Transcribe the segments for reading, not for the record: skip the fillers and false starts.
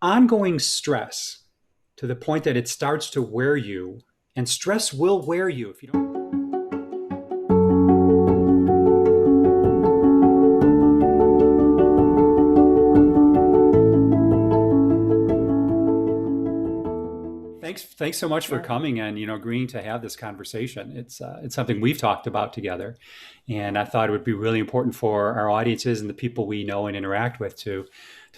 ongoing stress to the point that it starts to wear you, and stress will wear you if you don't. Thanks so much for Yeah. coming and agreeing to have this conversation. It's something we've talked about together, and I thought it would be really important for our audiences and the people we know and interact with to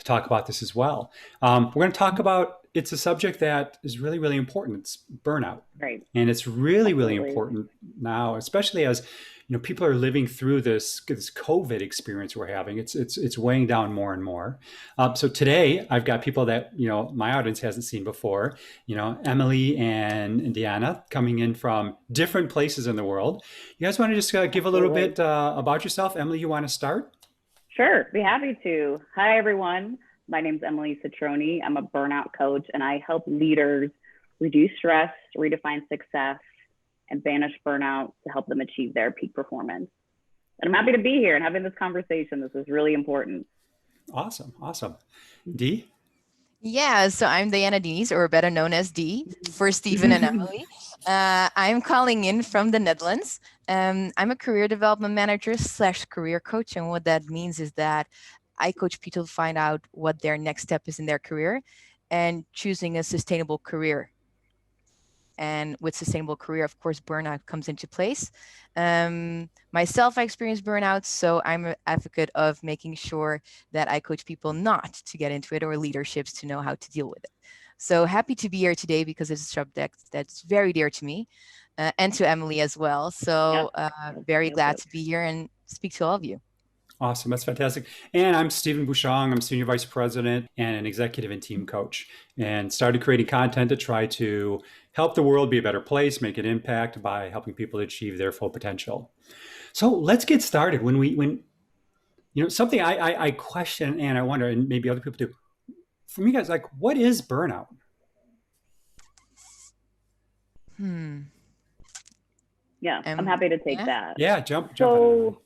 talk about this as well. We're going to talk about it's a subject that is really really important. It's burnout, Right. and it's really really Absolutely. important now, especially as people are living through this COVID experience we're having. It's weighing down more and more. So today I've got people that my audience hasn't seen before. Emily and Indiana coming in from different places in the world. You guys want to just give a little Absolutely. bit about yourself? Emily, you want to start? Sure. Be happy to. Hi, everyone. My name is Emily Citroni. I'm a burnout coach, and I help leaders reduce stress, redefine success, and banish burnout to help them achieve their peak performance. And I'm happy to be here and having this conversation. This is really important. Awesome, awesome. D. Yeah, so I'm Diana Diniz, or better known as D, for Stephen and Emily. I'm calling in from the Netherlands. I'm a career development manager slash career coach. And what that means is that I coach people to find out what their next step is in their career and choosing a sustainable career. And with sustainable career, of course, burnout comes into place. Myself, I experienced burnout, so I'm an advocate of making sure that I coach people not to get into it, or leaderships to know how to deal with it. So happy to be here today because it's a subject that's very dear to me and to Emily as well. So very glad to be here and speak to all of you. Awesome. That's fantastic. And I'm Stephen Bouchong. I'm Senior Vice President and an Executive and Team Coach, and started creating content to try to help the world be a better place, make an impact by helping people achieve their full potential. So let's get started. When something I question and I wonder, and maybe other people do, for me guys, like, what is burnout? Yeah, I'm happy to take that. Yeah, jump So,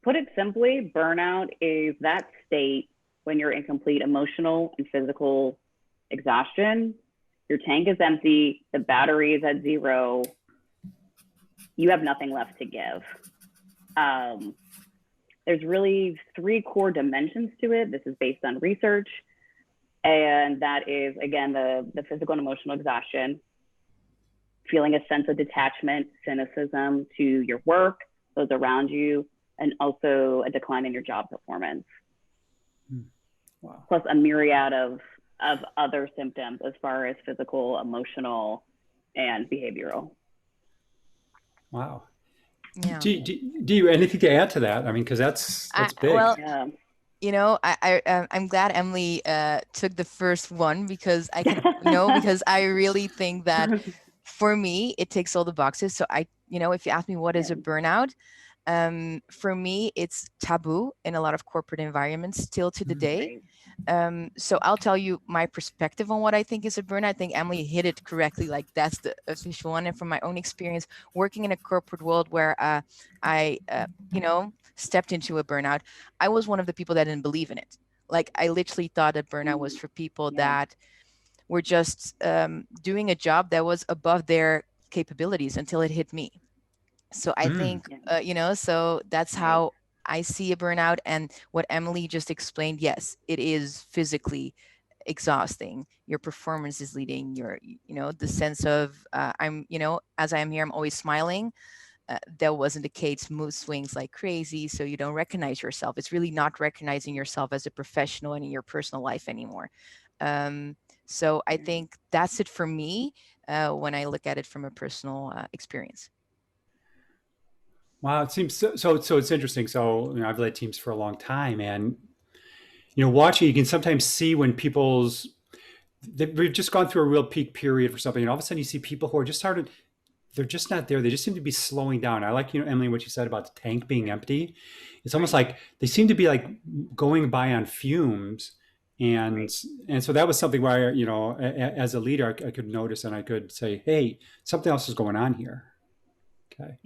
put it simply, burnout is that state when you're in complete emotional and physical exhaustion. Your tank is empty, the battery is at zero, you have nothing left to give. There's really three core dimensions to it. This is based on research. And that is, again, the physical and emotional exhaustion, feeling a sense of detachment, cynicism to your work, those around you, and also a decline in your job performance. Wow. Plus a myriad of other symptoms as far as physical, emotional, and behavioral. Wow. Yeah. Do you anything to add to that? I mean, because that's big. Well, I'm glad Emily took the first one because I can because I really think that for me it ticks all the boxes. So if you ask me what is a burnout, for me it's taboo in a lot of corporate environments still to the day. So I'll tell you my perspective on what I think is a burnout. I think Emily hit it correctly. Like, that's the official one. And from my own experience working in a corporate world where I stepped into a burnout, I was one of the people that didn't believe in it. Like, I literally thought that burnout was for people that were just doing a job that was above their capabilities until it hit me. So I think, so that's how I see a burnout. And what Emily just explained, yes, it is physically exhausting. Your performance is leading your, the sense of as I am here, I'm always smiling. That wasn't the case. Mood swings like crazy. So you don't recognize yourself. It's really not recognizing yourself as a professional and in your personal life anymore. So I think that's it for me when I look at it from a personal experience. Wow, it seems so. It's interesting. So I've led teams for a long time, and watching, you can sometimes see when we've just gone through a real peak period for something, and all of a sudden you see people who are they're just not there. They just seem to be slowing down. I like Emily, what you said about the tank being empty. It's almost like they seem to be like going by on fumes, and so that was something where as a leader, I could notice and I could say, hey, something else is going on here. Okay.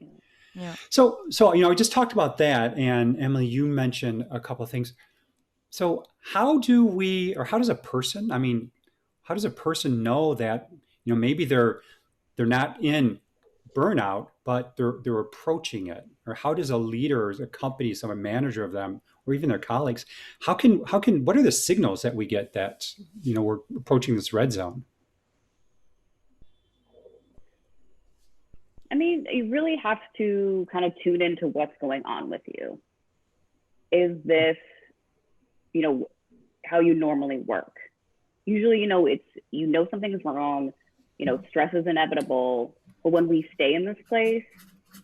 Yeah. So I just talked about that, and Emily, you mentioned a couple of things. So how do we, or how does a person, I mean, how does a person know that, maybe they're not in burnout, but they're approaching it? Or how does a leader, or a company, some manager of them, or even their colleagues, what are the signals that we get that, we're approaching this red zone? I mean, you really have to kind of tune into what's going on with you. Is this, you know, how you normally work? Usually, something is wrong, stress is inevitable. But when we stay in this place,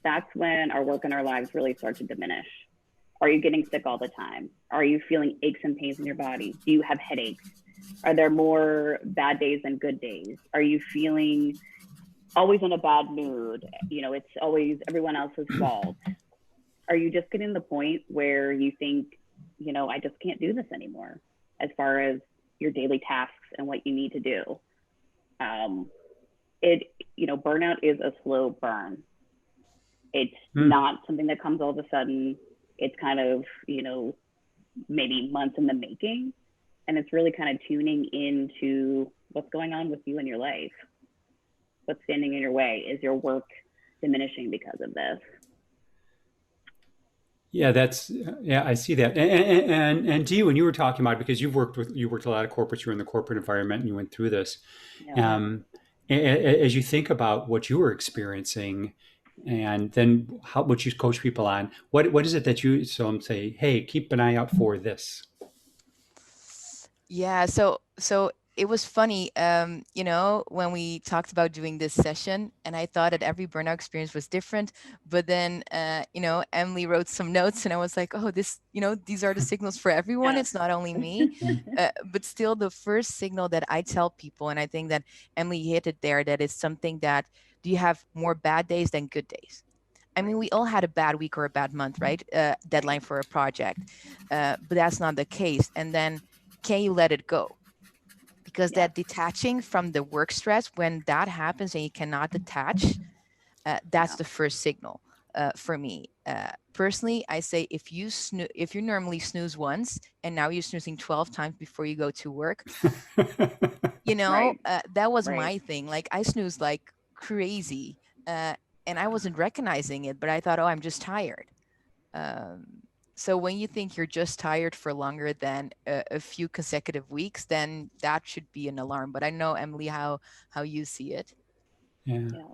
that's when our work and our lives really start to diminish. Are you getting sick all the time? Are you feeling aches and pains in your body? Do you have headaches? Are there more bad days than good days? Are you feeling always in a bad mood? It's always everyone else's fault. Are you just getting to the point where you think, I just can't do this anymore as far as your daily tasks and what you need to do? Burnout is a slow burn. It's not something that comes all of a sudden. It's kind of, maybe months in the making. And it's really kind of tuning into what's going on with you in your life. What's standing in your way? Is your work diminishing because of this? Yeah, I see that. And Dee, when you were talking about, because you worked a lot of corporates, you were in the corporate environment and you went through this. Yeah. As you think about what you were experiencing, and then what you coach people on, what is it that you say, hey, keep an eye out for this? Yeah, so it was funny, when we talked about doing this session, and I thought that every burnout experience was different, but then, Emily wrote some notes, and I was like, oh, these are the signals for everyone. Yeah. It's not only me, but still, the first signal that I tell people, and I think that Emily hit it there, that it's something that, do you have more bad days than good days? I mean, we all had a bad week or a bad month, right? Deadline for a project, but that's not the case. And then, can you let it go? Because Yeah. that detaching from the work stress, when that happens and you cannot detach, that's Yeah. the first signal for me. Personally, I say, if you normally snooze once and now you're snoozing 12 times before you go to work, Right. that was Right. my thing. Like, I snooze like crazy, and I wasn't recognizing it, but I thought, oh, I'm just tired. Um, so when you think you're just tired for longer than a few consecutive weeks, then that should be an alarm. But I know, Emily, how you see it. Yeah. Yeah.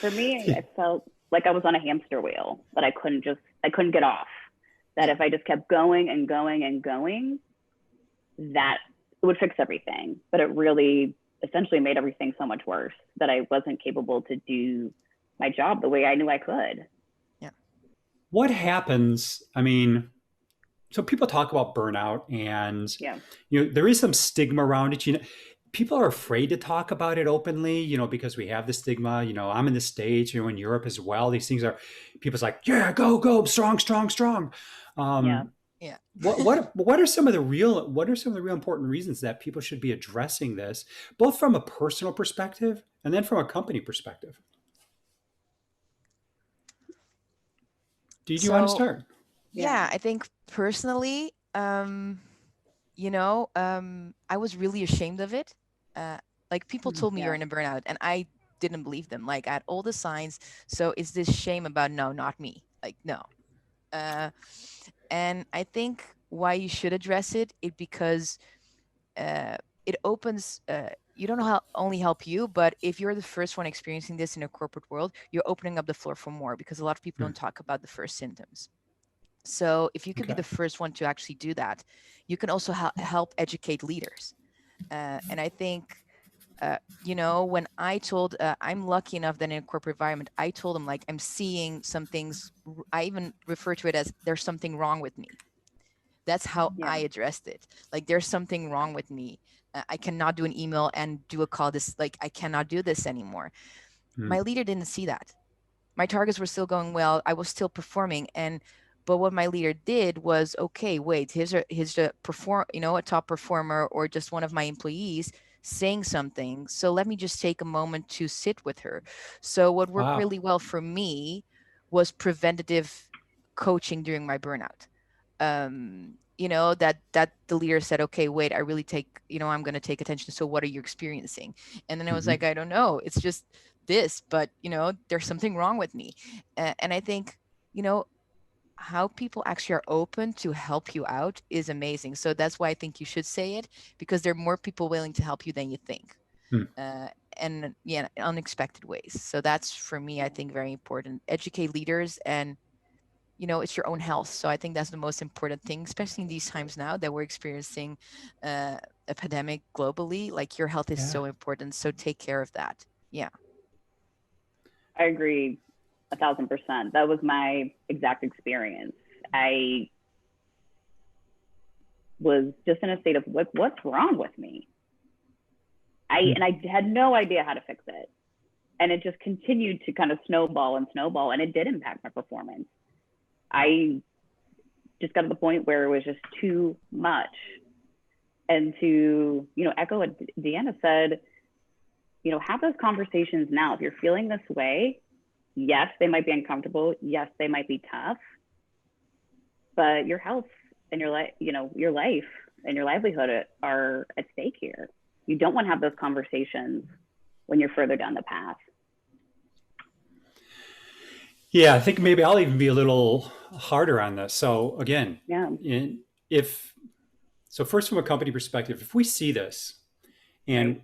For me, I felt like I was on a hamster wheel that I couldn't get off. That Yeah. if I just kept going and going and going, that it would fix everything. But it really essentially made everything so much worse that I wasn't capable to do my job the way I knew I could. Yeah. What happens? I mean, so people talk about burnout, and Yeah. there is some stigma around it. People are afraid to talk about it openly, because we have the stigma. I'm in the States, in Europe as well. These things are, people's like, yeah, go, go, strong, strong, strong. Yeah. Um, Yeah. what are some of the real important reasons that people should be addressing this, both from a personal perspective and then from a company perspective? Do you want to So, start? Yeah. yeah, I think personally, I was really ashamed of it. Uh, like, people told me you're Yeah. in a burnout, and I didn't believe them. Like, I had all the signs. So it's this shame about, no, not me. Like, no. Uh, and I think why you should address it because it opens. You don't only help you, but if you're the first one experiencing this in a corporate world, you're opening up the floor for more, because a lot of people Hmm. don't talk about the first symptoms. So if you could be Okay. the first one to actually do that, you can also help educate leaders. And I think, when I'm lucky enough that in a corporate environment, I told them, like, I'm seeing some things. I even refer to it as, there's something wrong with me. That's how I Yeah. addressed it. Like, there's something wrong with me. I cannot do an email and do a call. Like, I cannot do this anymore. Hmm. My leader didn't see that. My targets were still going well. I was still performing. But what my leader did was, okay, wait, a top performer or just one of my employees saying something. So let me just take a moment to sit with her. So what worked Wow. really well for me was preventative coaching during my burnout. Um, that the leader said, okay, wait, I really take, I'm going to take attention. So what are you experiencing? And then I was Mhm. like, I don't know. It's just this, but there's something wrong with me. And I think, how people actually are open to help you out is amazing. So that's why I think you should say it, because there are more people willing to help you than you think. Hmm. Uh, and yeah, unexpected ways. So that's, for me, I think, very important. Educate leaders, and it's your own health. So I think that's the most important thing, especially in these times now that we're experiencing a pandemic globally. Like, your health is Yeah. so important. So take care of that. Yeah. I agree 1,000%. That was my exact experience. I was just in a state of like, what's wrong with me? And I had no idea how to fix it. And it just continued to kind of snowball and snowball, and it did impact my performance. I just got to the point where it was just too much. And to, echo what Deanna said, have those conversations now. If you're feeling this way, yes, they might be uncomfortable. Yes, they might be tough, but your health and your life, your life and your livelihood are at stake here. You don't want to have those conversations when you're further down the path. Yeah, I think maybe I'll even be a little harder on this. So again, Yeah. if so, first from a company perspective, if we see this and Right.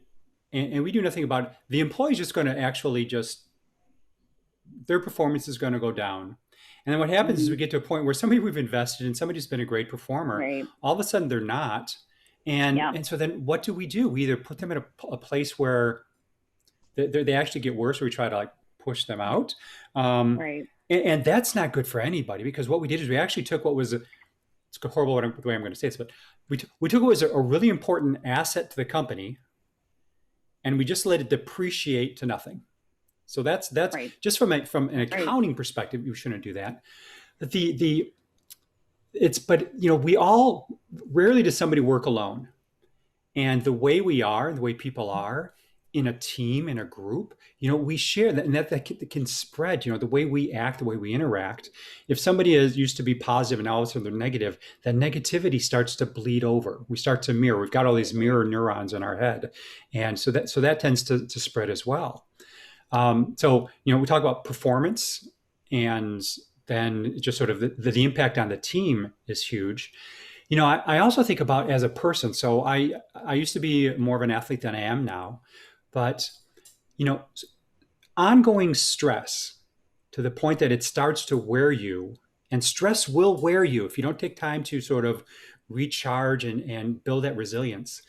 and we do nothing about it, the employee is just going to actually just their performance is going to go down. And then what happens is we get to a point where somebody we've invested in, somebody who's been a great performer, Right. all of a sudden they're not. And Yeah. and so then what do? We either put them in a place where they actually get worse, or we try to like push them out. Um, Right. and that's not good for anybody, because what we did is we actually took what was it's horrible the way I'm going to say this, but we took what was a really important asset to the company, and we just let it depreciate to nothing. So that's Right. just from an Right. accounting perspective, you shouldn't do that. The it's but we all rarely does somebody work alone, and the way we are, the way people are in a team, in a group, we share that, and that can spread. The way we act, the way we interact. If somebody is used to be positive and now all of a sudden they're negative, that negativity starts to bleed over. We start to mirror. We've got all these mirror neurons in our head, and so that tends to spread as well. So we talk about performance, and then just sort of the impact on the team is huge. I also think about as a person. So I used to be more of an athlete than I am now, but you know, ongoing stress to the point that it starts to wear you, and stress will wear you if you don't take time to sort of recharge and build that resilience.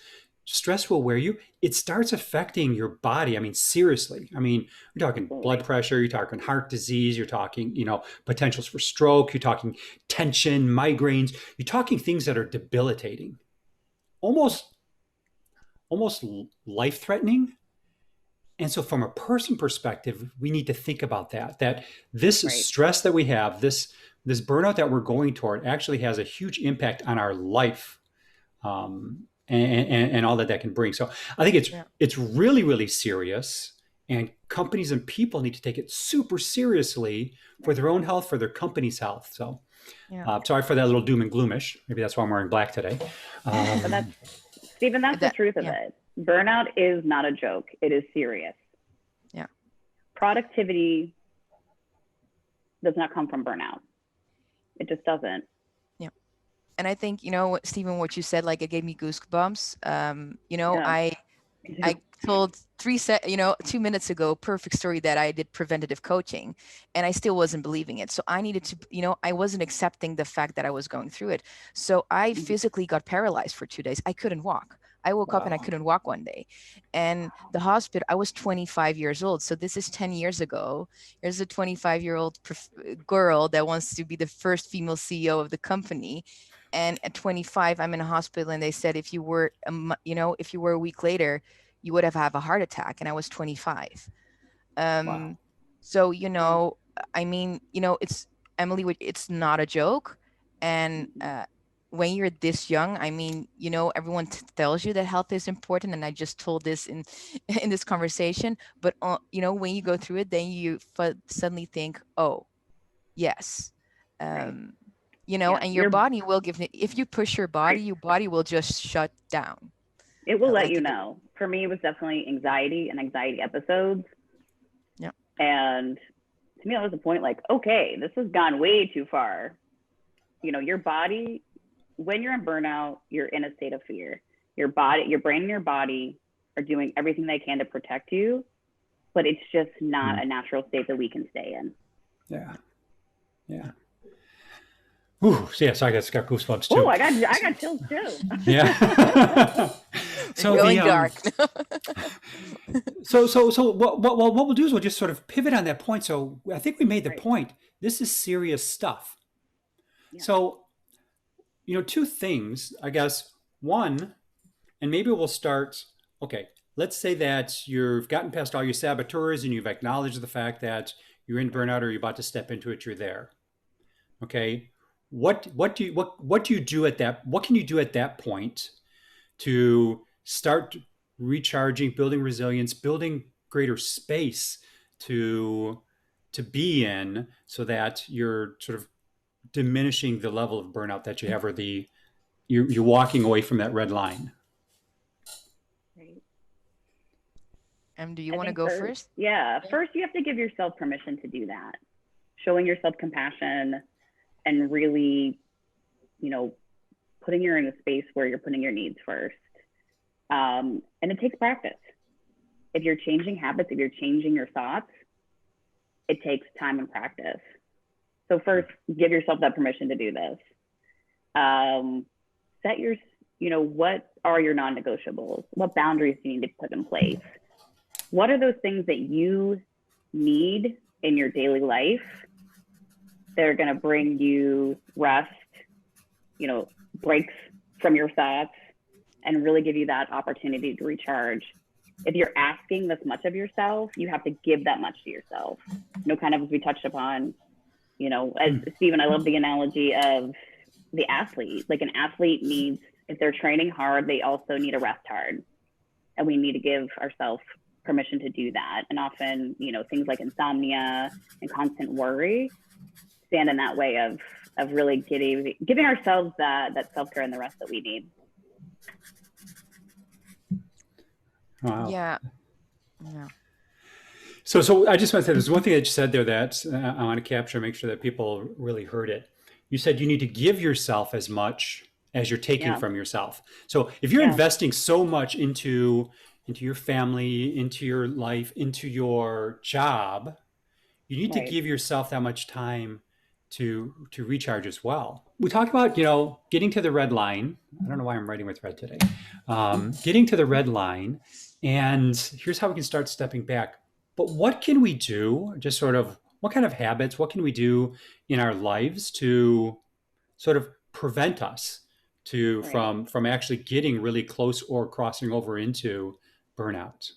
Stress will wear you. It starts affecting your body. I mean, seriously. I mean, you're talking blood Absolutely. pressure, you're talking heart disease, you're talking, potentials for stroke, you're talking tension, migraines, you're talking things that are debilitating, almost almost life threatening. And so from a person perspective, we need to think about that this Right. stress that we have, this burnout that we're going toward, actually has a huge impact on our life, and all that can bring. So I think it's Yeah. it's really, really serious, and companies and people need to take it super seriously for their own health, for their company's health. So Yeah. sorry for that little doom and gloomish. Maybe that's why I'm wearing black today. But that's, Um, Stephen, that's the That, truth of yeah. it. Burnout is not a joke. It is serious. Yeah. Productivity does not come from burnout. It just doesn't. Yeah. And I think, what, Stephen, what you said, like, it gave me goosebumps. Yeah. I told 2 minutes ago, perfect story, that I did preventative coaching, and I still wasn't believing it. So I needed to, I wasn't accepting the fact that I was going through it. So I physically got paralyzed for 2 days. I couldn't walk. I woke up and I wow. couldn't walk one day. And the hospital, I was 25 years old. So this is 10 years ago. There's a 25-year-old girl that wants to be the first female CEO of the company. And at 25, I'm in a hospital, and they said, if you were, if you were a week later, you would have a heart attack. And I was 25. Wow. So, I mean, it's, Emily, it's not a joke. And when you're this young, I mean, everyone tells you that health is important. And I just told this in in this conversation. But, when you go through it, then you suddenly think, oh, yes. Right. Um, you know, Yeah, and your body will give it. If you push your body, your body will just shut down. it will let Like you know. For me, it was definitely anxiety and anxiety episodes. Yeah. And to me, that was the point, like, okay, this has gone way too far. You know, your body, when you're in burnout, you're in a state of fear. Your body, your brain and your body are doing everything they can to protect you, but it's just not a natural state that we can stay in. Yeah. Yeah. Ooh, yeah, so I got goosebumps too. Oh, I got chills too. Yeah. So going dark. so what we'll do is we'll just sort of pivot on that point. So I think we made the Right. point. This is serious stuff. Yeah. So, two things, I guess. One, and maybe we'll start, okay, let's say that you've gotten past all your saboteurs and you've acknowledged the fact that you're in burnout or you're about to step into it, you're there. Okay. What do you do at that? What can you do at that point to start recharging, building resilience, building greater space to be in, so that you're sort of diminishing the level of burnout that you have, or you're walking away from that red line? Right. Do you I want to think go first? Yeah. First, you have to give yourself permission to do that. Showing yourself compassion and really, putting you in a space where you're putting your needs first. And it takes practice. If you're changing habits, if you're changing your thoughts, it takes time and practice. So first, give yourself that permission to do this. Set your, what are your non-negotiables? What boundaries do you need to put in place? What are those things that you need in your daily life that are going to bring you rest, breaks from your thoughts, and really give you that opportunity to recharge? If you're asking this much of yourself, you have to give that much to yourself. Kind of as we touched upon, as Stephen, I love the analogy of the athlete. Like, an athlete needs, if they're training hard, they also need to rest hard. And we need to give ourselves permission to do that. And often, things like insomnia and constant worry stand in that way of really giving ourselves that self-care and the rest that we need. Wow. Yeah. So I just want to say, there's one thing that you said there that I want to capture, make sure that people really heard it. You said you need to give yourself as much as you're taking from yourself. So if you're investing so much into your family, into your life, into your job, you need to give yourself that much time to recharge as well. We talked about, getting to the red line. I don't know why I'm writing with red today. Getting to the red line, and here's how we can start stepping back. But what can we do? Just sort of, what kind of habits, what can we do in our lives to sort of prevent us from actually getting really close or crossing over into burnout?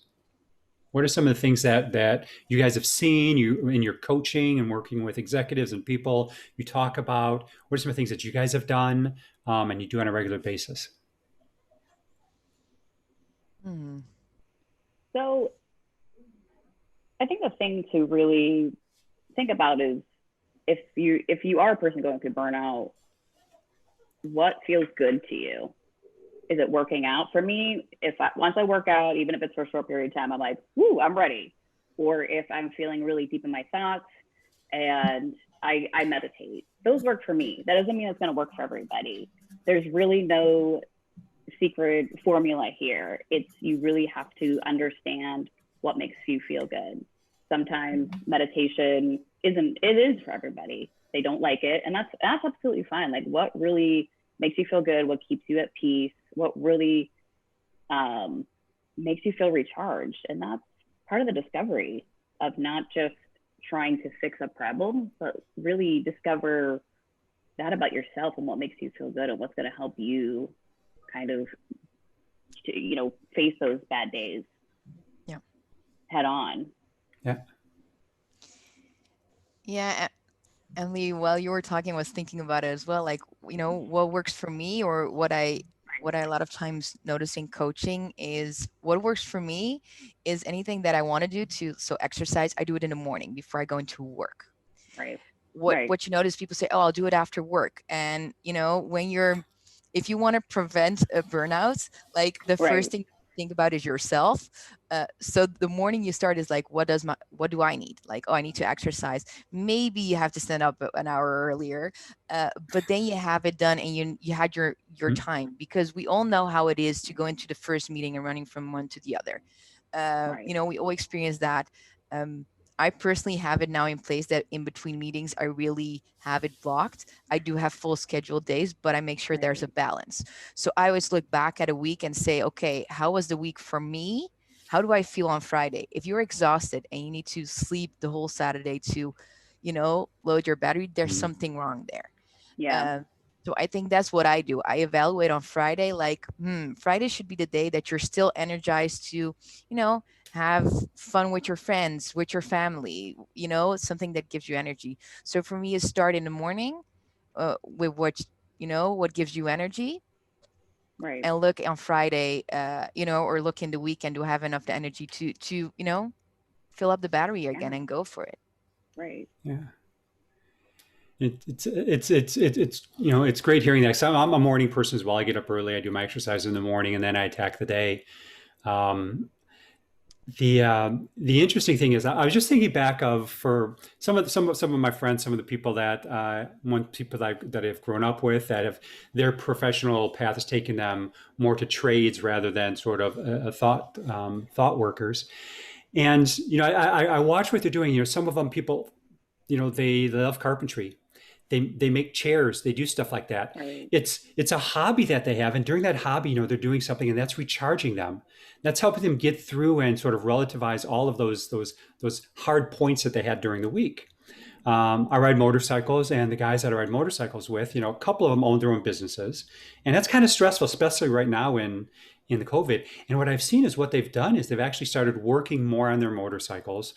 What are some of the things that you guys have seen in your coaching and working with executives and people you talk about? What are some of the things that you guys have done and you do on a regular basis? So I think the thing to really think about is, if you are a person going through burnout, what feels good to you? Is it working out? For me, once I work out, even if it's for a short period of time, I'm like, woo, I'm ready. Or if I'm feeling really deep in my thoughts and I meditate, those work for me. That doesn't mean it's going to work for everybody. There's really no secret formula here. You really have to understand what makes you feel good. Sometimes meditation is for everybody. They don't like it, and that's absolutely fine. Like, what really makes you feel good, what keeps you at peace, what really makes you feel recharged. And that's part of the discovery of not just trying to fix a problem, but really discover that about yourself and what makes you feel good and what's going to help you kind of, face those bad days head on. Yeah. And Lee, while you were talking, I was thinking about it as well. Like, what works for me, or what I a lot of times notice in coaching is, what works for me is anything that I want to do so exercise, I do it in the morning before I go into work. Right. Right. what you notice, people say, oh, I'll do it after work. And, if you want to prevent a burnout, like the Right. first thing you think about is yourself. So the morning you start is like, what do I need? Like, oh, I need to exercise. Maybe you have to stand up an hour earlier, but then you have it done, and you had your Mm. time, because we all know how it is to go into the first meeting and running from one to the other. Right. We all experience that. Um, I personally have it now in place that in between meetings, I really have it blocked. I do have full scheduled days, but I make sure there's a Right. balance. So I always look back at a week and say, okay, how was the week for me? How do I feel on Friday? If you're exhausted and you need to sleep the whole Saturday to, load your battery, there's Mm. something wrong there. Yeah. Uh, so I think that's what I do. I evaluate on Friday, like, Friday should be the day that you're still energized to, have fun with your friends, with your family, something that gives you energy. So for me, it start in the morning, with what gives you energy, Right. and look on Friday, or look in the weekend, to have enough energy to fill up the battery Yeah. again and go for it. Right. Yeah. It's great hearing that. 'Cause I'm a morning person as well. I get up early. I do my exercise in the morning, and then I attack the day. Um, the interesting thing is, I was just thinking back of for some of my friends, some of the people that people that I've grown up with, that have their professional path has taken them more to trades rather than sort of a thought workers. And I watch what they're doing. Some of them people, they love carpentry. They make chairs. They do stuff like that. Right. It's a hobby that they have, and during that hobby, they're doing something, and that's recharging them. That's helping them get through and sort of relativize all of those hard points that they had during the week. I ride motorcycles, and the guys that I ride motorcycles with, a couple of them own their own businesses, and that's kind of stressful, especially right now in the COVID. And what I've seen is what they've done is they've actually started working more on their motorcycles,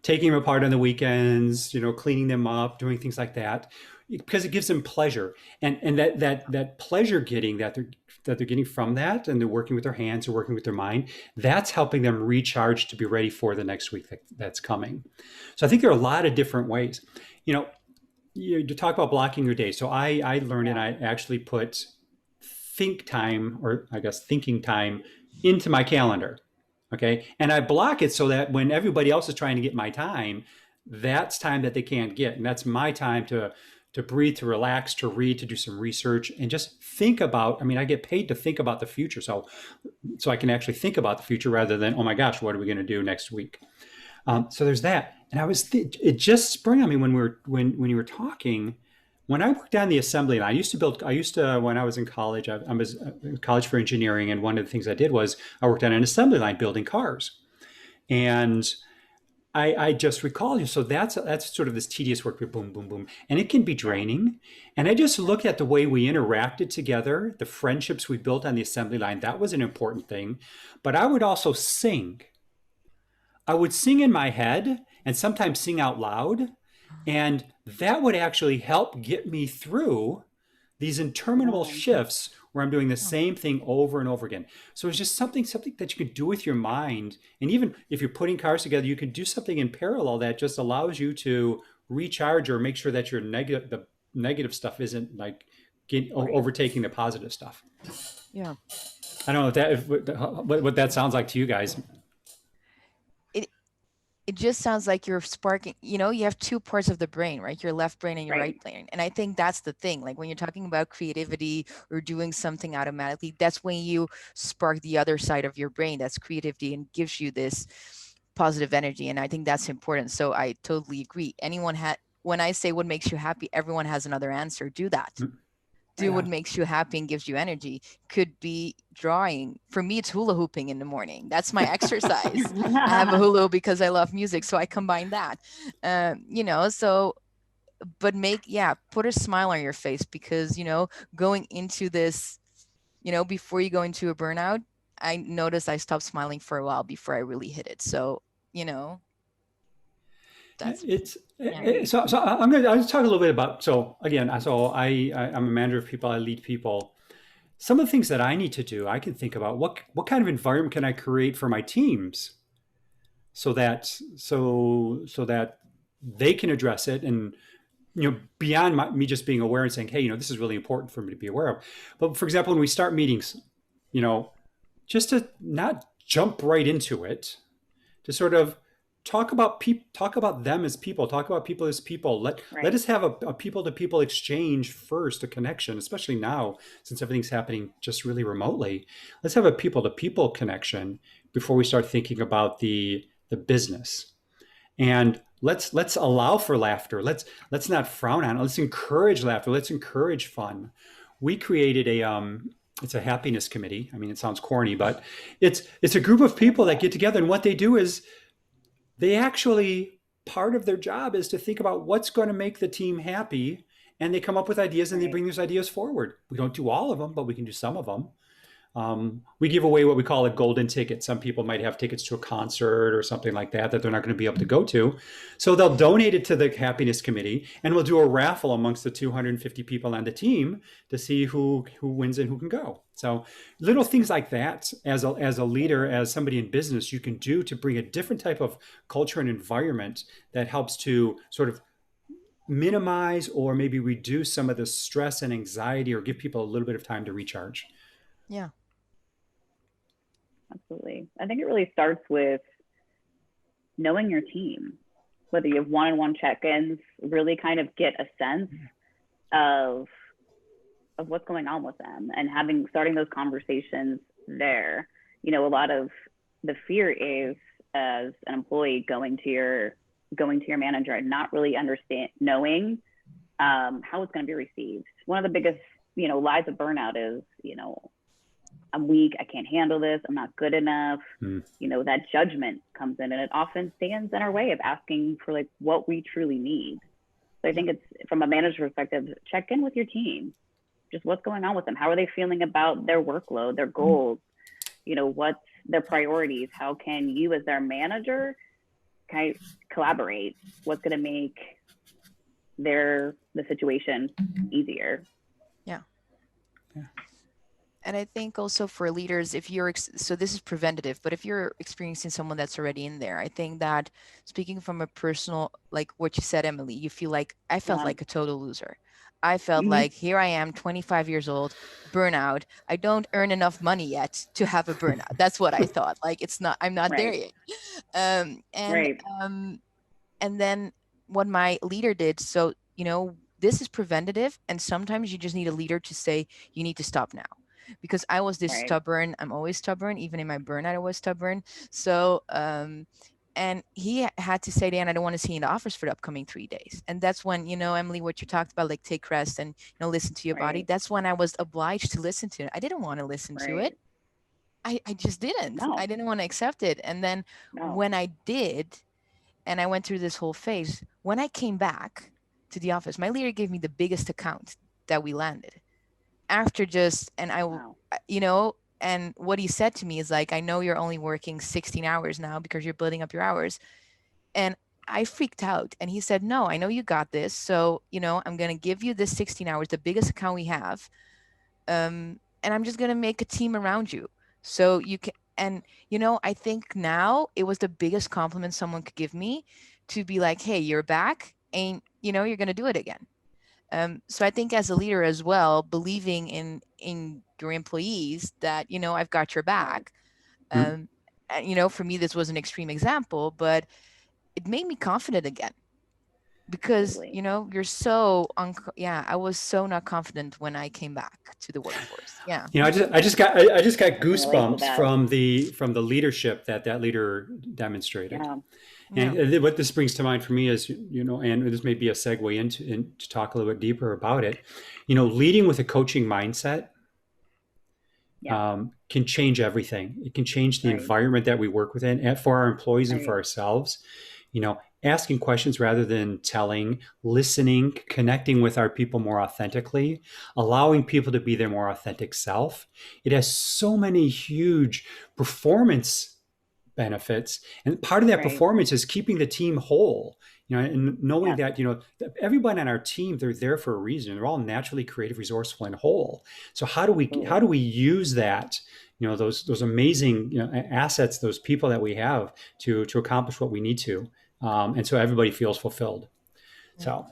taking them apart on the weekends, cleaning them up, doing things like that, because it gives them pleasure, and that pleasure getting that they're getting from that, and they're working with their hands or working with their mind, that's helping them recharge to be ready for the next week that's coming. So I think there are a lot of different ways. To talk about blocking your day. So I learned, and Yeah. I actually put think time, or I guess thinking time, into my calendar. Okay. And I block it so that when everybody else is trying to get my time, that's time that they can't get. And that's my time to breathe, to relax, to read, to do some research, and just think about. I mean, I get paid to think about the future. So I can actually think about the future rather than, oh my gosh, what are we going to do next week? So there's that. And it just sprang on me when you were talking. When I worked on the assembly line, when I was in college, I was in college for engineering. And one of the things I did was I worked on an assembly line building cars. And I just recall you. So that's sort of this tedious work, boom, boom, boom. And it can be draining. And I just looked at the way we interacted together, the friendships we built on the assembly line. That was an important thing. But I would also sing. I would sing in my head and sometimes sing out loud. And that would actually help get me through these interminable Yeah. shifts where I'm doing the same thing over and over again. So it's just something that you can do with your mind. And even if you're putting cars together, you can do something in parallel that just allows you to recharge or make sure that the negative stuff isn't like Right. overtaking the positive stuff. Yeah. I don't know what that sounds like to you guys. It just sounds like you're sparking, you have two parts of the brain, right? Your left brain and your Right. right brain. And I think that's the thing. Like when you're talking about creativity or doing something automatically, that's when you spark the other side of your brain, that's creativity, and gives you this positive energy. And I think that's important. So I totally agree. When I say what makes you happy, everyone has another answer. Do that. Do Right. what makes you happy and gives you energy. Could be drawing. For me, it's hula hooping in the morning. That's my exercise. I have a hula hoop because I love music, so I combine that. So, but put a smile on your face, because going into this, before you go into a burnout, I noticed I stopped smiling for a while before I really hit it. So, that's So I'll just talk a little bit about. So again, I'm a manager of people. I lead people. Some of the things that I need to do, I can think about what kind of environment can I create for my teams, so that they can address it, and beyond me just being aware and saying, hey, this is really important for me to be aware of. But for example, when we start meetings, you know, just to not jump right into it, to sort of talk about them as people, talk about people as people. Let us have a people to people exchange first, a connection, especially now since everything's happening just really remotely. Let's have a people to people connection before we start thinking about the business. And let's allow for laughter. Let's not frown on it. Let's encourage laughter. Let's encourage fun. We created it's a happiness committee. I mean, it sounds corny, but it's a group of people that get together, and what they do is they actually, part of their job is to think about what's going to make the team happy, and they come up with ideas and they bring those ideas forward. We don't do all of them, but we can do some of them. We give away what we call a golden ticket. Some people might have tickets to a concert or something like that they're not going to be able to go to. So they'll donate it to the happiness committee, and we'll do a raffle amongst the 250 people on the team to see who wins and who can go. So little things like that as a leader, as somebody in business, you can do to bring a different type of culture and environment that helps to sort of minimize or maybe reduce some of the stress and anxiety, or give people a little bit of time to recharge. Yeah. Absolutely. I think it really starts with knowing your team, whether you have one-on-one check-ins, really kind of get a sense of what's going on with them, and starting those conversations there. A lot of the fear is, as an employee, going to your manager and not really knowing how it's going to be received. One of the biggest, lies of burnout is, I'm weak, I can't handle this, I'm not good enough. That judgment comes in, and it often stands in our way of asking for what we truly need. So I think it's, from a manager perspective, check in with your team. Just what's going on with them? How are they feeling about their workload, their goals? What's their priorities? How can you, as their manager, kind of collaborate? What's going to make the situation easier? Yeah. And I think also for leaders, if you're, so this is preventative, but if you're experiencing someone that's already in there, I think that, speaking from a personal, like what you said, Emily, you feel like, I felt like a total loser. I felt like, here I am, 25 years old, burnout. I don't earn enough money yet to have a burnout. That's what I thought. Like, I'm not there yet. And then what my leader did, so, this is preventative. And sometimes you just need a leader to say, you need to stop now. Because I was this stubborn. I'm always stubborn. Even in my burnout, I was stubborn. So, and he had to say, Dan, I don't want to see you in the office for the upcoming 3 days. And that's when, Emily, what you talked about, like take rest and, listen to your body. That's when I was obliged to listen to it. I didn't want to listen to it. I just didn't. No. I didn't want to accept it. And then when I did, and I went through this whole phase, when I came back to the office, my leader gave me the biggest account that we landed. After just, and and what he said to me is like, I know you're only working 16 hours now because you're building up your hours. And I freaked out. And he said, no, I know you got this. So, I'm going to give you this 16 hours, the biggest account we have. And I'm just going to make a team around you. So you can, and, I think now it was the biggest compliment someone could give me, to be like, hey, you're back, and, you're going to do it again. So I think as a leader as well, believing in your employees that, I've got your back. And, for me, this was an extreme example, but it made me confident again, because, you're so, I was so not confident when I came back to the workforce. Yeah. I just got goosebumps from the leadership that leader demonstrated. Yeah. And what this brings to mind for me is, and this may be a segue into to talk a little bit deeper about it, leading with a coaching mindset can change everything. It can change the environment that we work within, for our employees and for ourselves. Asking questions rather than telling, listening, connecting with our people more authentically, allowing people to be their more authentic self. It has so many huge performance benefits, and part of that performance is keeping the team whole, and knowing that everyone on our team, they're there for a reason. They're all naturally creative, resourceful, and whole. So how do we use that, those amazing assets, those people that we have, to accomplish what we need to, and so everybody feels fulfilled. So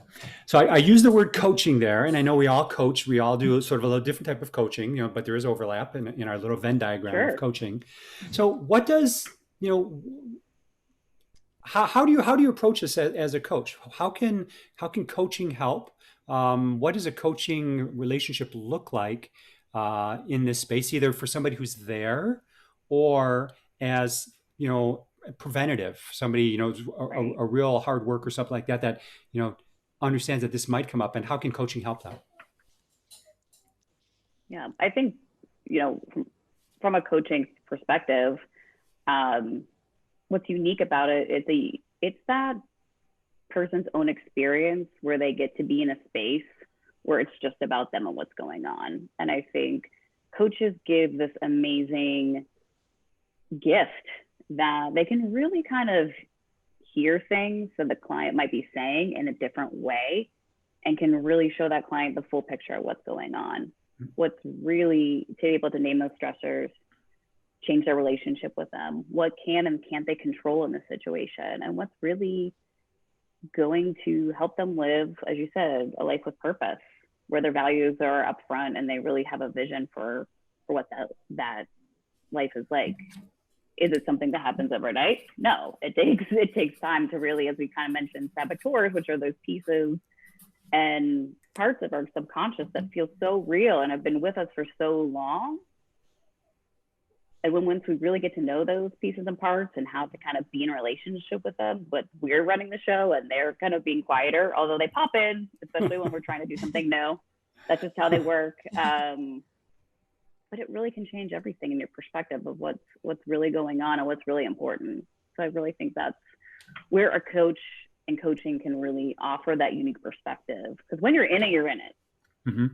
I use the word coaching there, and I know we all coach. We all do sort of a little different type of coaching, but there is overlap in our little Venn diagram of coaching. So what does, how do you approach this as a coach? How can coaching help? What does a coaching relationship look like in this space, either for somebody who's there or as, preventative, somebody, a real hard work or something like that, understands that this might come up, and how can coaching help that? Yeah, I think, from a coaching perspective, what's unique about it is it's that person's own experience where they get to be in a space where it's just about them and what's going on. And I think coaches give this amazing gift that they can really kind of hear things that the client might be saying in a different way, and can really show that client the full picture of what's going on. What's really, to be able to name those stressors, change their relationship with them, what can and can't they control in the situation, and what's really going to help them live, as you said, a life with purpose, where their values are up front and they really have a vision for what that life is like. Is it something that happens overnight? No, it takes time to really, as we kind of mentioned, saboteurs, which are those pieces and parts of our subconscious that feel so real and have been with us for so long. And once we really get to know those pieces and parts and how to kind of be in a relationship with them, but we're running the show and they're kind of being quieter, although they pop in, especially when we're trying to do something new. That's just how they work. But it really can change everything in your perspective of what's really going on and what's really important. So I really think that's where a coach and coaching can really offer that unique perspective. Because when you're in it, you're in it. Mm-hmm.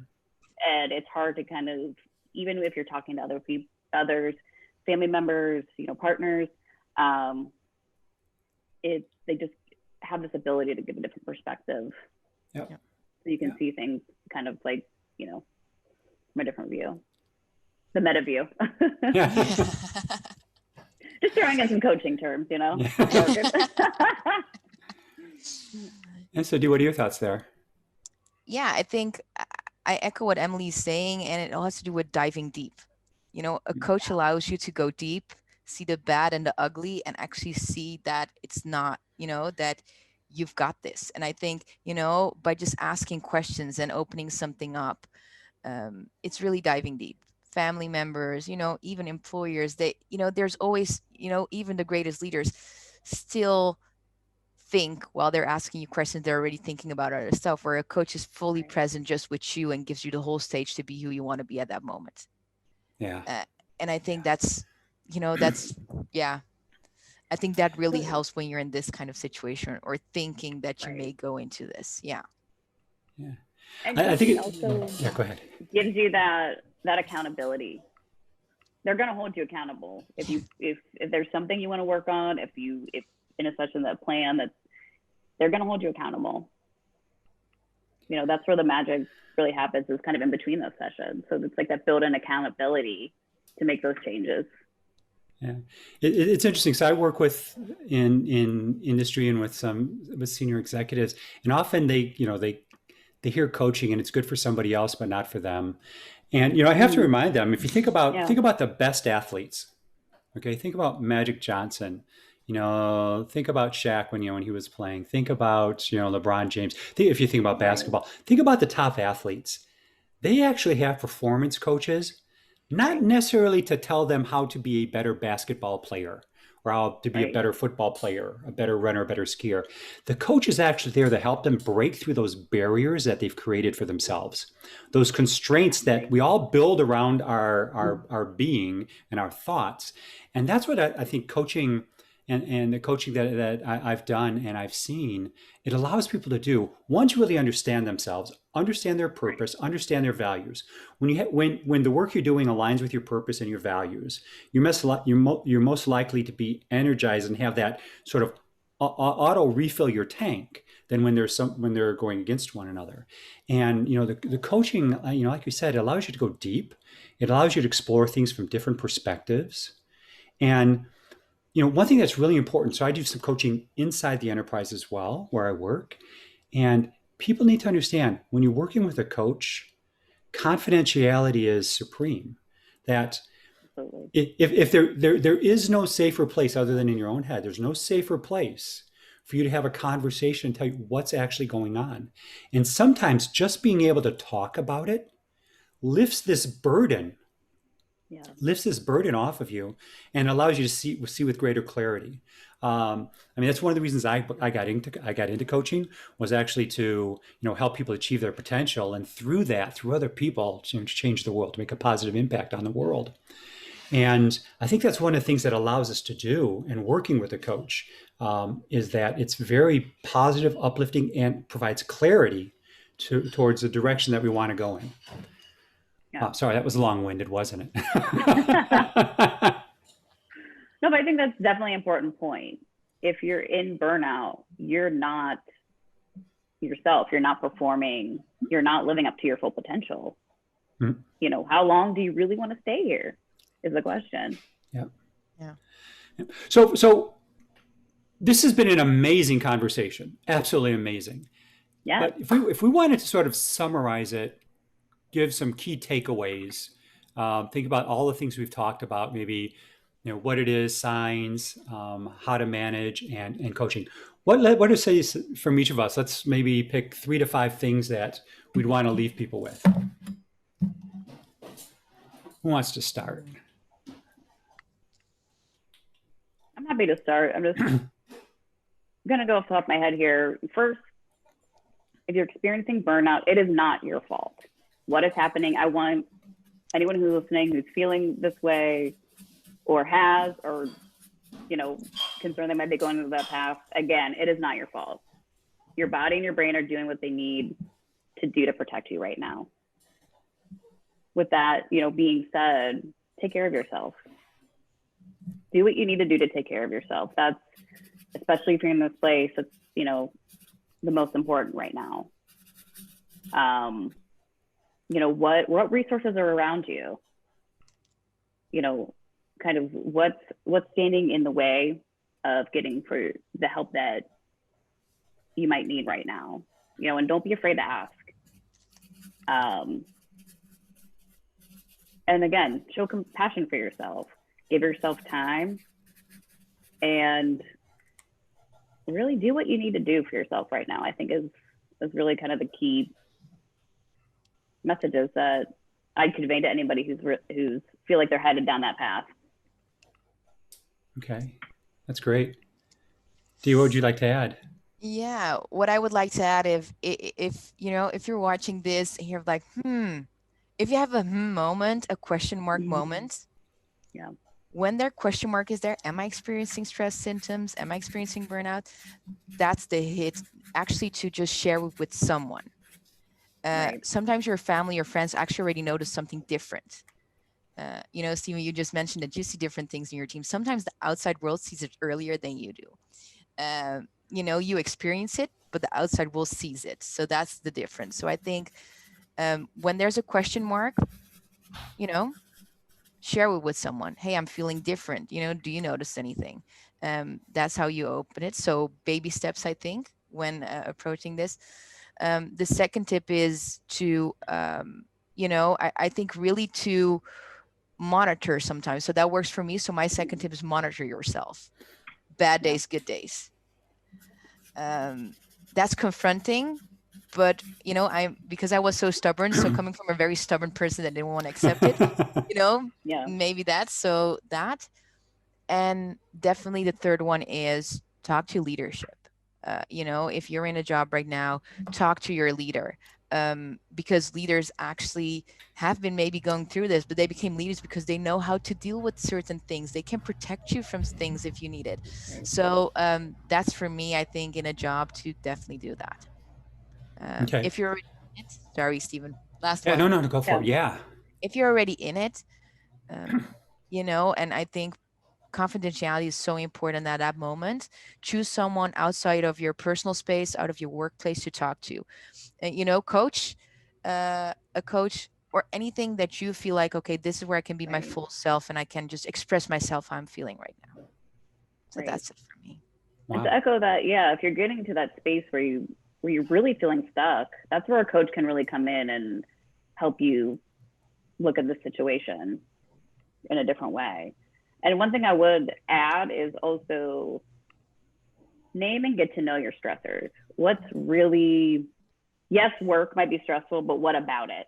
And it's hard to kind of, even if you're talking to others, family members, partners, they just have this ability to give a different perspective. Yep. So you can see things kind of like, from a different view. The meta view. Yeah. Just throwing in some coaching terms, Yeah. And so, what are your thoughts there? Yeah, I think I echo what Emily's saying, and it all has to do with diving deep. A coach allows you to go deep, see the bad and the ugly, and actually see that it's not, that you've got this. And I think, by just asking questions and opening something up, it's really diving deep. Family members, even employers, there's always, even the greatest leaders still think while they're asking you questions, they're already thinking about other stuff, where a coach is fully present just with you and gives you the whole stage to be who you want to be at that moment. Yeah. And I think that's, yeah, I think that really helps when you're in this kind of situation or thinking that you may go into this. Yeah. Yeah. And I think it also go ahead. Gives you that accountability. They're going to hold you accountable. If there's something you want to work on, if in a session, that plan, that they're going to hold you accountable. That's where the magic really happens, is kind of in between those sessions. So it's like that built-in accountability to make those changes. Yeah, it's interesting. So I work in industry and with senior executives, and often they hear coaching and it's good for somebody else, but not for them. And I have to remind them, if you think about the best athletes, okay, think about Magic Johnson, think about Shaq when he was playing, think about LeBron James. If you think about basketball, think about the top athletes. They actually have performance coaches, not necessarily to tell them how to be a better basketball player or how to be a better football player, a better runner, a better skier. The coach is actually there to help them break through those barriers that they've created for themselves, those constraints that we all build around our being and our thoughts. And that's what I think coaching and the coaching that I've done and I've seen, it allows people to do, one, to really understand themselves, understand their purpose, understand their values. When the work you're doing aligns with your purpose and your values, you're most likely to be energized and have that sort of auto refill your tank than when they're going against one another. And the coaching, like you said, it allows you to go deep. It allows you to explore things from different perspectives. And one thing that's really important, so I do some coaching inside the enterprise as well, where I work, And people need to understand when you're working with a coach, confidentiality is supreme. That Absolutely. if there is no safer place other than in your own head, there's no safer place for you to have a conversation and tell you what's actually going on. And sometimes just being able to talk about it lifts this burden, Yeah. off of you, and allows you to see with greater clarity. I mean, that's one of the reasons I got into coaching, was actually to help people achieve their potential, and through that, through other people, to change the world, to make a positive impact on the world. And I think that's one of the things that allows us to do in working with a coach, is that it's very positive, uplifting, and provides clarity towards the direction that we want to go in. Yeah. Sorry, that was long-winded, wasn't it? No, but I think that's definitely an important point. If you're in burnout, you're not yourself. You're not performing. You're not living up to your full potential. Mm-hmm. How long do you really want to stay here is the question. Yeah. Yeah. So this has been an amazing conversation. Absolutely amazing. Yeah. But if we wanted to sort of summarize it, give some key takeaways, think about all the things we've talked about, maybe what it is, signs, how to manage, and coaching. What to say from each of us? Let's maybe pick 3 to 5 things that we'd want to leave people with. Who wants to start? I'm happy to start. I'm just gonna go off the top of my head here. First, if you're experiencing burnout, it is not your fault. What is happening? I want anyone who's listening who's feeling this way, or has, or concerned they might be going into that path. Again, it is not your fault. Your body and your brain are doing what they need to do to protect you right now. With that, being said, take care of yourself. Do what you need to do to take care of yourself. That's, especially if you're in this place, that's the most important right now. What resources are around you? Kind of what's standing in the way of getting for the help that you might need right now. And don't be afraid to ask. And again, show compassion for yourself. Give yourself time, and really do what you need to do for yourself right now. I think is really kind of the key messages that I'd convey to anybody who's feel like they're headed down that path. Okay, that's great. Dee, what would you like to add? Yeah, what I would like to add, if you're watching this and you're like, if you have a moment, a question mark moment, Yeah. When their question mark is there, am I experiencing stress symptoms? Am I experiencing burnout? That's the hit, actually, to just share with someone. Right. Sometimes your family or friends actually already notice something different. Steven, you just mentioned that you see different things in your team. Sometimes the outside world sees it earlier than you do. You experience it, but the outside world sees it. So that's the difference. So I think when there's a question mark, share it with someone. Hey, I'm feeling different. Do you notice anything? That's how you open it. So baby steps, I think, when approaching this. The second tip is to, I think really to monitor sometimes. So that works for me. So my second tip is monitor yourself. Bad days, good days. That's confronting, but because I was so stubborn, so coming from a very stubborn person that didn't want to accept it, Yeah. maybe that. And definitely the third one is talk to leadership. If you're in a job right now, talk to your leader. Because leaders actually have been maybe going through this, but they became leaders because they know how to deal with certain things. They can protect you from things if you need it. Right. So that's for me, I think, in a job, to definitely do that. Okay. If you're already in it, sorry, Stephen, last Yeah, one. no, go for it. Yeah. If you're already in it, and I think confidentiality is so important at that moment. Choose someone outside of your personal space, out of your workplace, to talk to. Coach, a coach, or anything that you feel like, okay, this is where I can be my full self and I can just express myself how I'm feeling right now. So that's it for me. Wow. And to echo that, if you're getting to that space where you where you're really feeling stuck, that's where a coach can really come in and help you look at the situation in a different way. And one thing I would add is also name and get to know your stressors. What's really, yes, work might be stressful, but what about it?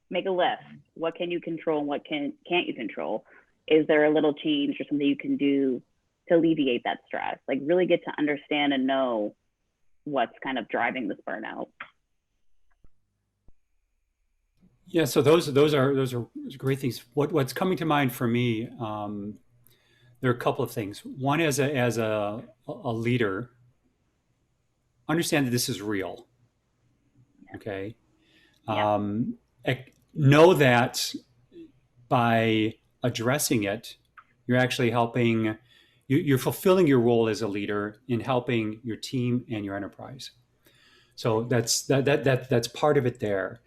Make a list. What can you control and what can't you control? Is there a little change or something you can do to alleviate that stress? Like really get to understand and know what's kind of driving this burnout. Yeah, so those are great things. What's coming to mind for me, there are a couple of things. One, as a leader, understand that this is real. Okay, Yeah. know that by addressing it, you're actually helping. You're fulfilling your role as a leader in helping your team and your enterprise. So that's part of it there.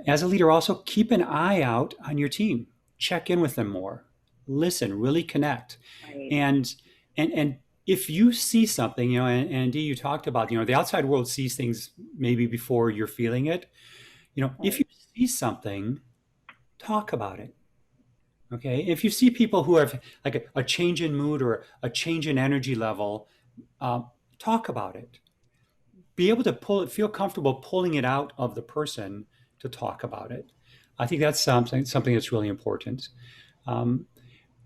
As a leader, also keep an eye out on your team. Check in with them more. Listen, really connect. Right. And if you see something, you know, and Dee, you talked about, you know, the outside world sees things maybe before you're feeling it. You know, if you see something, talk about it. Okay. If you see people who have like a change in mood or a change in energy level, talk about it. Be able to feel comfortable pulling it out of the person to talk about it. I think that's something that's really important. You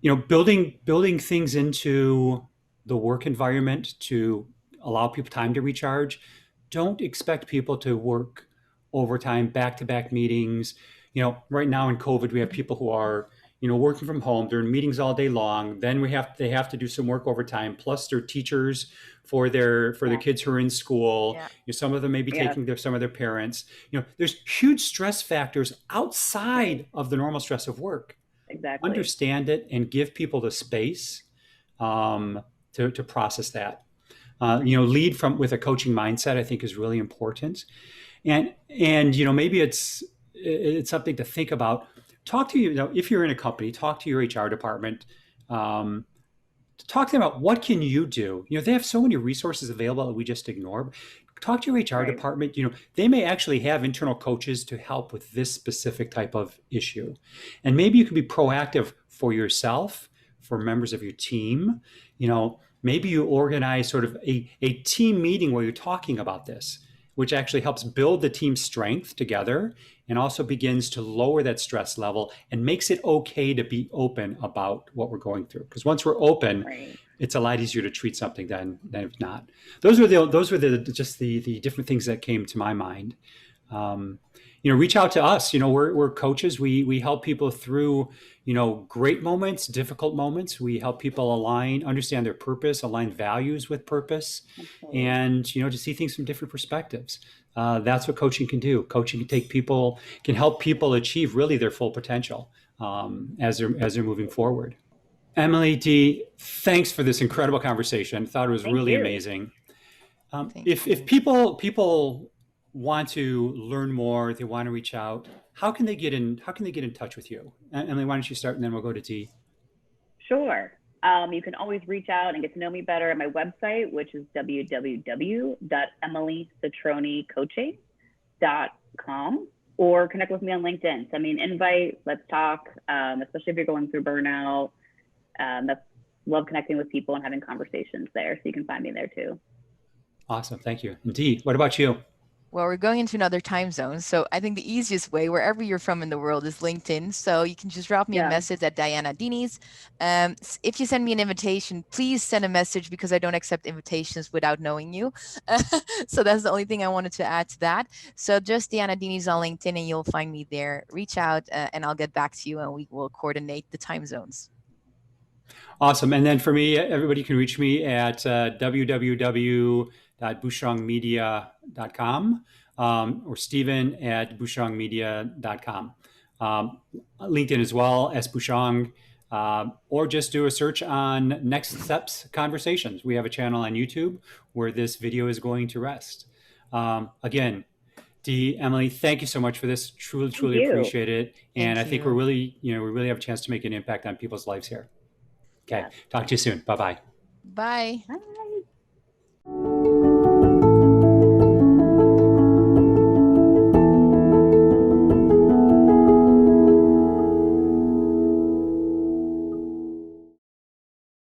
know, building things into the work environment to allow people time to recharge. Don't expect people to work overtime, back-to-back meetings. You know, right now in COVID, we have people who are, you know, working from home. They're in meetings all day long. Then they have to do some work overtime. Plus, they're teachers for their kids who are in school. Yeah. You know, some of them may be taking some of their parents. You know, there's huge stress factors outside of the normal stress of work. Exactly. Understand it and give people the space to process that. You know, lead with a coaching mindset, I think, is really important. And you know, maybe it's something to think about. Talk to, you know, if you're in a company, talk to your HR department. Talk to them about what can you do. You know, they have so many resources available that we just ignore. Talk to your HR department. You know, they may actually have internal coaches to help with this specific type of issue. And maybe you can be proactive for yourself, for members of your team. You know, maybe you organize sort of a team meeting where you're talking about this, which actually helps build the team's strength together and also begins to lower that stress level and makes it okay to be open about what we're going through. Because once we're open, it's a lot easier to treat something than if not. Those were the different things that came to my mind. You know, reach out to us. You know, we're coaches. We help people through, you know, great moments, difficult moments. We help people understand their purpose, align values with purpose, and, you know, to see things from different perspectives. That's what coaching can do. Coaching can help people achieve really their full potential as they're moving forward. Emily, Dee, thanks for this incredible conversation. Thought it was really amazing. If people want to learn more, they want to reach out, how can they get in touch with you? Emily, why don't you start and then we'll go to Dee. Sure. You can always reach out and get to know me better at my website, which is www.emilycitronicoaching.com, or connect with me on LinkedIn. Send me an invite. Let's talk, especially if you're going through burnout. Love connecting with people and having conversations there. So you can find me there too. Awesome. Thank you. And Dee, what about you? Well, we're going into another time zone. So I think the easiest way, wherever you're from in the world, is LinkedIn. So you can just drop me a message at Diana Diniz. If you send me an invitation, please send a message because I don't accept invitations without knowing you. So that's the only thing I wanted to add to that. So just Diana Diniz on LinkedIn and you'll find me there. Reach out and I'll get back to you and we will coordinate the time zones. Awesome. And then for me, everybody can reach me at www.bouchongmedia.com or Stephen@bouchongmedia.com. LinkedIn as well, S. Bouchong, or just do a search on Next Steps Conversations. We have a channel on YouTube where this video is going to rest. Again, Dee, Emily, thank you so much for this. Truly appreciate it. And I think we really have a chance to make an impact on people's lives here. Okay. Talk to you soon. Bye-bye. Bye. Bye.